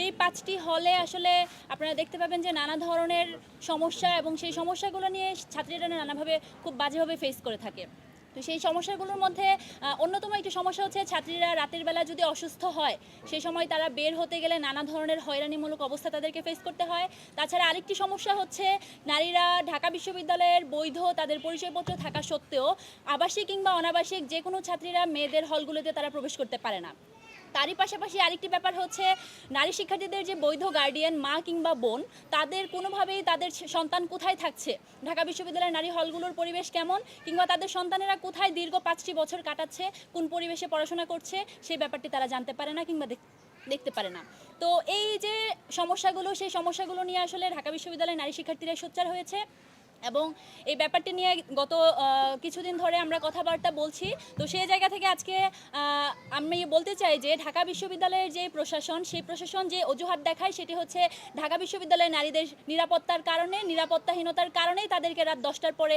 যেই 5টি হলে আসলে আপনারা দেখতে পাবেন যে নানা ধরনের সমস্যা এবং সেই সমস্যাগুলো নিয়ে ছাত্রীরা নানাভাবে খুব বাজেভাবে ফেস করে থাকে। তো সেই সমস্যাগুলোর মধ্যে অন্যতম একটি সমস্যা হচ্ছে ছাত্রীরা রাতের বেলা যদি অসুস্থ হয় সেই সময় তারা বের হতে গেলে নানা ধরনের হয়রানিমূলক অবস্থা তাদেরকে ফেস করতে হয়। তাছাড়া আরেকটি সমস্যা হচ্ছে নারীরা ঢাকা বিশ্ববিদ্যালয়ের বৈধ তাদের পরিচয়পত্র থাকা সত্ত্বেও আবাসিক কিংবা অনাবাসিক যে কোনো ছাত্রীরা মেয়েদের হলগুলোতে তারা প্রবেশ করতে পারে না। তারই পাশাপাশি আরেকটি ব্যাপার হচ্ছে নারী শিক্ষার্থীদের যে বৈধ গার্ডিয়ান মা কিংবা বোন তাদের কোনোভাবেই তাদের সন্তান কোথায় থাকছে, ঢাকা বিশ্ববিদ্যালয়ের নারী হলগুলোর পরিবেশ কেমন, কিংবা তাদের সন্তানেরা কোথায় দীর্ঘ 5টি বছর কাটাচ্ছে, কোন পরিবেশে পড়াশোনা করছে সেই ব্যাপারটি তারা জানতে পারে না কিংবা দেখতে পারে না। তো এই যে সমস্যাগুলো সেই সমস্যাগুলো নিয়ে আসলে ঢাকা বিশ্ববিদ্যালয়ের নারী শিক্ষার্থীরা সোচ্চার হয়েছে এবং এই ব্যাপারটি নিয়ে গত কিছুদিন ধরে আমরা কথাবার্তা বলছি। তো সেই জায়গা থেকে আজকে আমি বলতে চাই যে ঢাকা বিশ্ববিদ্যালয়ের যে প্রশাসন সেই প্রশাসন যে অজুহাত দেখায় সেটি হচ্ছে ঢাকা বিশ্ববিদ্যালয়ের নারীদের নিরাপত্তার কারণে, নিরাপত্তাহীনতার কারণেই তাদেরকে রাত 10টার পরে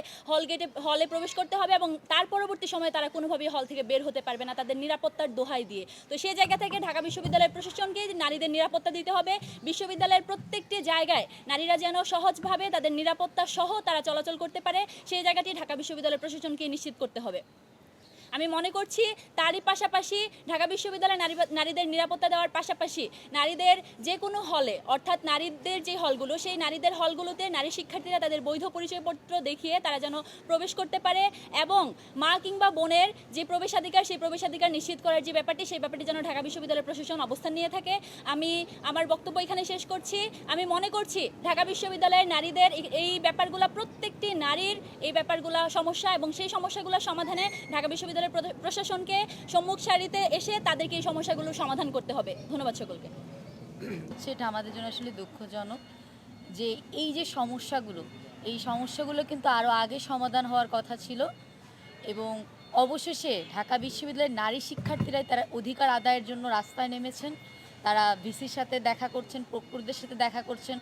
হলে প্রবেশ করতে হবে এবং তার পরবর্তী সময়ে তারা কোনোভাবেই হল থেকে বের হতে পারবে না তাদের নিরাপত্তার দোহাই দিয়ে। তো সেই জায়গা থেকে ঢাকা বিশ্ববিদ্যালয়ের প্রশাসনকে নারীদের নিরাপত্তা দিতে হবে। বিশ্ববিদ্যালয়ের প্রত্যেকটি জায়গায় নারীরা যেন সহজভাবে তাদের নিরাপত্তা সহ তারা চলাচল করতে পারে সেই জায়গাটি ঢাকা বিশ্ববিদ্যালয় প্রশাসনকে নিশ্চিত করতে হবে। আমি মনে করছি তারই পাশাপাশি ঢাকা বিশ্ববিদ্যালয়ে নারীদের নিরাপত্তা দেওয়ার পাশাপাশি নারীদের যে কোনো হলে অর্থাৎ নারীদের যে হলগুলো সেই নারীদের হলগুলোতে নারী শিক্ষার্থীরা তাদের বৈধ পরিচয়পত্র দেখিয়ে তারা যেন প্রবেশ করতে পারে এবং মা কিংবা বোনের যে প্রবেশাধিকার সেই প্রবেশাধিকার নিশ্চিত করার যে ব্যাপারটি সেই ব্যাপারটি যেন ঢাকা বিশ্ববিদ্যালয় প্রশাসন অবস্থান নিয়ে থাকে। আমি আমার বক্তব্য এখানে শেষ করছি। আমি মনে করছি ঢাকা বিশ্ববিদ্যালয়ের নারীদের এই ব্যাপারগুলো প্রত্যেকটি নারীর এই ব্যাপারগুলো সমস্যা এবং সেই সমস্যাগুলো সমাধানে ঢাকা বিশ্ববিদ্যালয় প্রশাসনকে সম্মুখ সারিতে এসে তাদেরকে এই সমস্যাগুলো সমাধান করতে হবে। ধন্যবাদ সকলকে। সেটা আমাদের জন্য আসলে দুঃখজনক যে এই যে সমস্যাগুলো কিন্তু আরও আগে সমাধান হওয়ার কথা ছিল এবং অবশেষে ঢাকা বিশ্ববিদ্যালয়ের নারী শিক্ষার্থীরাই তারা অধিকার আদায়ের জন্য রাস্তায় নেমেছেন। তারা ভিসির সাথে দেখা করছেন, প্রক্টরদের সাথে দেখা করছেন,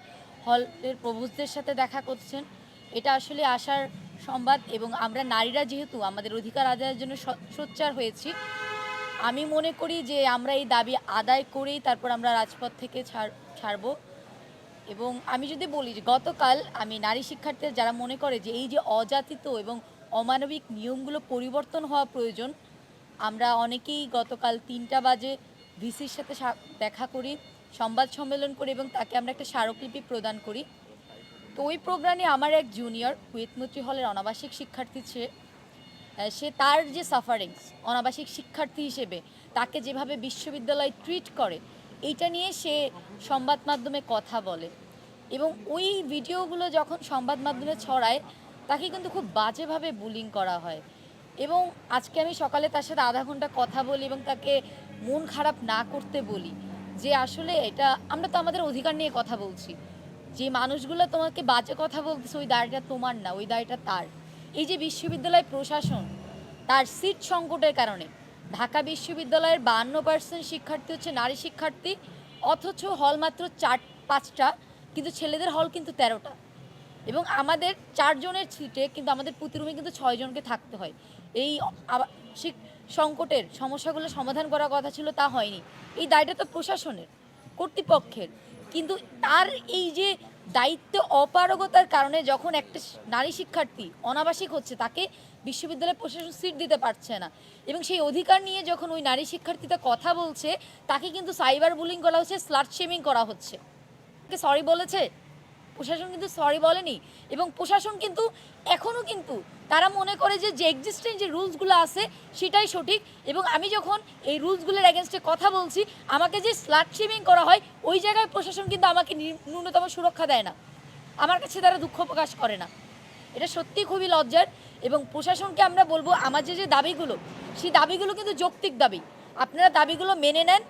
হলের প্রভোস্টদের সাথে দেখা করছেন। এটা আসলে আশার সংবাদ এবং আমরা নারীরা যেহেতু আমাদের অধিকার আদায়ের জন্য সোচ্চার হয়েছি, আমি মনে করি যে আমরা এই দাবি আদায় করেই তারপর আমরা রাজপথ থেকে ছাড়ব। এবং আমি যদি বলি যে গতকাল আমি নারী শিক্ষার্থীরা যারা মনে করে যে এই যে অযাচিত এবং অমানবিক নিয়মগুলো পরিবর্তন হওয়া প্রয়োজন, আমরা অনেকেই গতকাল 3টা বাজে ভিসির সাথে দেখা করি, সংবাদ সম্মেলন করি এবং তাকে আমরা একটা স্মারকলিপি প্রদান করি। তো ওই প্রোগ্রামে আমার এক জুনিয়র কুয়েতমৈত্রী হলের অনাবাসিক শিক্ষার্থী সে তার যে সাফারিংস অনাবাসিক শিক্ষার্থী হিসেবে তাকে যেভাবে বিশ্ববিদ্যালয় ট্রিট করে এইটা নিয়ে সে সংবাদ মাধ্যমে কথা বলে এবং ওই ভিডিওগুলো যখন সংবাদ মাধ্যমে ছড়ায় তাকে কিন্তু খুব বাজেভাবে বুলিং করা হয়। এবং আজকে আমি সকালে তার সাথে আধা ঘন্টা কথা বলি এবং তাকে মন খারাপ না করতে বলি যে আসলে এটা আমরা তো আমাদের অধিকার নিয়ে কথা বলছি, যে মানুষগুলো তোমাকে বাজে কথা বলতেছে ওই দায়টা তোমার না, ওই দায়টা তার। এই যে বিশ্ববিদ্যালয় প্রশাসন তার সিট সংকটের কারণে ঢাকা বিশ্ববিদ্যালয়ের 52% শিক্ষার্থী হচ্ছে নারী শিক্ষার্থী, অথচ হল মাত্র 4-5টা, কিন্তু ছেলেদের হল কিন্তু 13টা এবং আমাদের 4 জনের সিটে কিন্তু আমাদের প্রতি রুমে কিন্তু 6 জনকে থাকতে হয়। এই সংকটের সমস্যাগুলো সমাধান করার কথা ছিল, তা হয়নি। এই দায়টা তো প্রশাসনের, কর্তৃপক্ষের, কিন্তু তার এই যে দায়িত্ব অপারগতার কারণে যখন একটা নারী শিক্ষার্থী অনাবাসিক হচ্ছে তাকে বিশ্ববিদ্যালয়ের প্রশাসন সিট দিতে পারছে না এবং সেই অধিকার নিয়ে যখন ওই নারী শিক্ষার্থীটা কথা বলছে তাকে কিন্তু সাইবার বুলিং করা হচ্ছে, স্লাট শেমিং করা হচ্ছে। সরি বলেছে প্রশাসন, কিন্তু সরি বলেনি এবং প্রশাসন কিন্তু এখনও কিন্তু তারা মনে করে যে এক্সিস্টেন্ট যে রুলসগুলো আছে সেটাই সঠিক এবং আমি যখন এই রুলসগুলোর এগেনস্টে কথা বলছি আমাকে যে স্লাট শেমিং করা হয় ওই জায়গায় প্রশাসন কিন্তু আমাকে ন্যূনতম সুরক্ষা দেয় না, আমার কাছে তারা দুঃখ প্রকাশ করে না। এটা সত্যি খুবই লজ্জার এবং প্রশাসনকে আমরা বলবো আমাদের যে দাবিগুলো সেই দাবিগুলো কিন্তু যৌক্তিক দাবি, আপনারা দাবিগুলো মেনে নেন,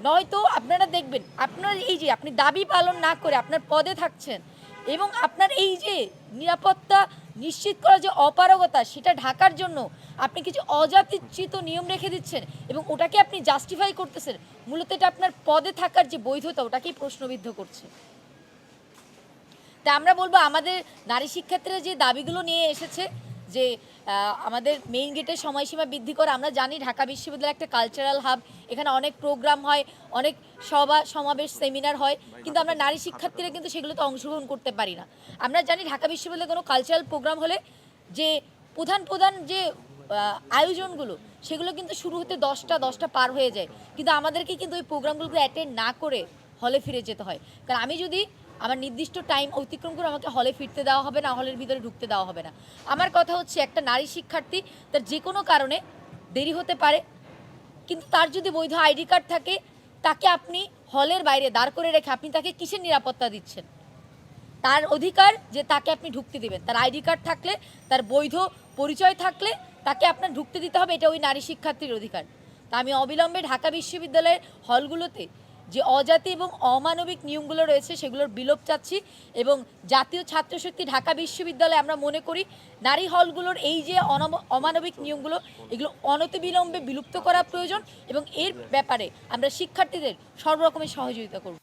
নয়তো আপনারা দেখবেন আপনার এই যে আপনি দাবি পালন না করে আপনার পদে থাকছেন এবং আপনার এই যে নিরাপত্তা নিশ্চিত করার যে অপারগতা সেটা ঢাকার জন্য আপনি কিছু অযাচিত নিয়ম রেখে দিচ্ছেন এবং ওটাকে আপনি জাস্টিফাই করতেছেন, মূলত এটা আপনার পদে থাকার যে বৈধতা ওটাকেই প্রশ্নবিদ্ধ করছে। তা আমরা বলবো আমাদের নারী শিক্ষার্থীরা যে দাবিগুলো নিয়ে এসেছে যে আমাদের মেইন গেটের সময়সীমা বৃদ্ধি করে। আমরা জানি ঢাকা বিশ্ববিদ্যালয় একটা কালচারাল হাব, এখানে অনেক প্রোগ্রাম হয়, অনেক সভা সমাবেশ সেমিনার হয়, কিন্তু আমরা নারী শিক্ষার্থীরা কিন্তু সেগুলোতে অংশগ্রহণ করতে পারি না। আমরা জানি ঢাকা বিশ্ববিদ্যালয়ে কোনো কালচারাল প্রোগ্রাম হলে যে প্রধান যে আয়োজনগুলো সেগুলো কিন্তু শুরু হতে 10টা পার হয়ে যায়, কিন্তু আমাদেরকে কিন্তু ওই প্রোগ্রামগুলোকে অ্যাটেন্ড না করে হলে ফিরে যেতে হয়। কারণ আমি যদি আমার নির্দিষ্ট টাইম অতিক্রম করে আমাকে হলে ফিরতে দেওয়া হবে না, হলের ভিতরে ঢুকতে দেওয়া হবে না। আমার কথা হচ্ছে একটা নারী শিক্ষার্থী তার যে কোনো কারণে দেরি হতে পারে, কিন্তু তার যদি বৈধ আইডি কার্ড থাকে তাকে আপনি হলের বাইরে দাঁড় করে রেখে আপনি তাকে কিসের নিরাপত্তা দিচ্ছেন? তার অধিকার যে তাকে আপনি ঢুকতে দিবেন, তার আইডি কার্ড থাকলে, তার বৈধ পরিচয় থাকলে তাকে আপনার ঢুকতে দিতে হবে, এটা ওই নারী শিক্ষার্থীর অধিকার। তা আমি অবিলম্বে ঢাকা বিশ্ববিদ্যালয়ের হলগুলোতে যে অজাতি এবং অমানবিক নিয়মগুলো রয়েছে সেগুলোর বিলোপ চাচ্ছি, এবং জাতীয় ছাত্রশক্তি ঢাকা বিশ্ববিদ্যালয়ে আমরা মনে করি নারী হলগুলোর এই যে অমানবিক নিয়মগুলো এগুলো অনতিবিলম্বে বিলুপ্ত করা প্রয়োজন, এবং এর ব্যাপারে আমরা শিক্ষার্থীদের সর্বরকমের সহযোগিতা করব।